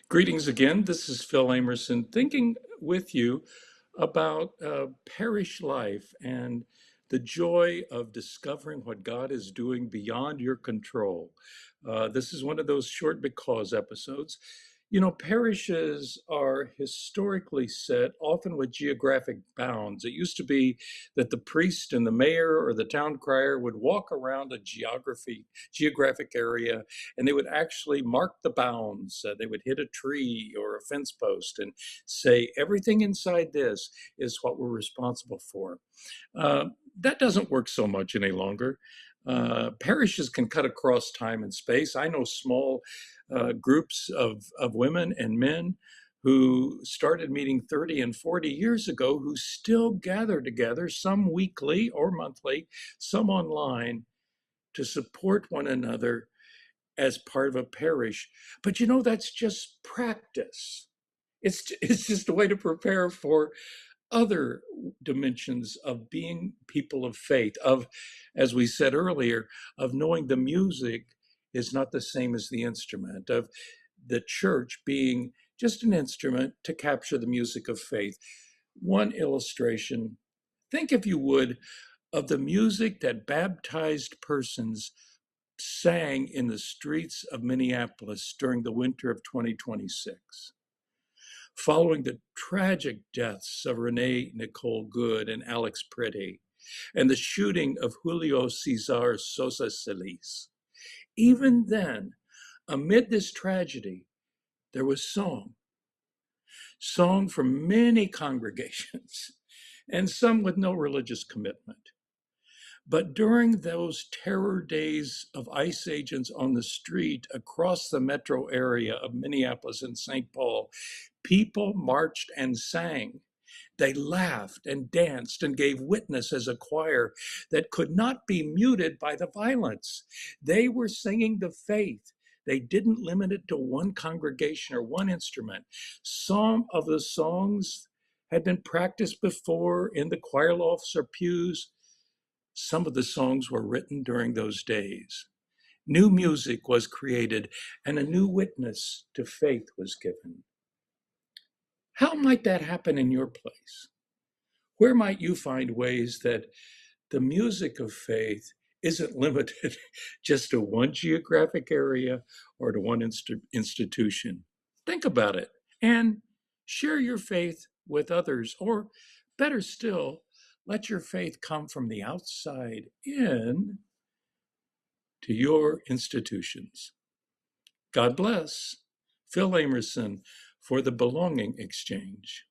Greetings again. This is Phil Amerson thinking with you about parish life and the joy of discovering what God is doing beyond your control. This is one of those short because episodes. You know, parishes are historically set often with geographic bounds. It used to be that the priest and the mayor or the town crier would walk around a geographic area, and they would actually mark the bounds. They would hit a tree or a fence post and say, everything inside this is what we're responsible for. Uh, that doesn't work so much any longer. Parishes can cut across time and space. I know small groups of women and men who started meeting 30 and 40 years ago who still gather together, some weekly or monthly, some online, to support one another as part of a parish. But you know, that's just practice. It's just a way to prepare for other dimensions of being people of faith, of, as we said earlier, of knowing the music is not the same as the instrument, of the church being just an instrument to capture the music of faith. One illustration, think if you would, of the music that baptized persons sang in the streets of Minneapolis during the winter of 2026. Following the tragic deaths of Renee Nicole Good and Alex Pretty, and the shooting of Julio Cesar Sosa Solis. Even then, amid this tragedy, there was song from many congregations, and some with no religious commitment. But during those terror days of ICE agents on the street across the metro area of Minneapolis and St. Paul, people marched and sang. They laughed and danced and gave witness as a choir that could not be muted by the violence. They were singing the faith. They didn't limit it to one congregation or one instrument. Some of the songs had been practiced before in the choir lofts or pews. Some of the songs were written during those days. New music was created and a new witness to faith was given. How might that happen in your place? Where might you find ways that the music of faith isn't limited just to one geographic area or to one institution? Think about it and share your faith with others, or better still, let your faith come from the outside in to your institutions. God bless. Phil Amerson for the Belonging Exchange.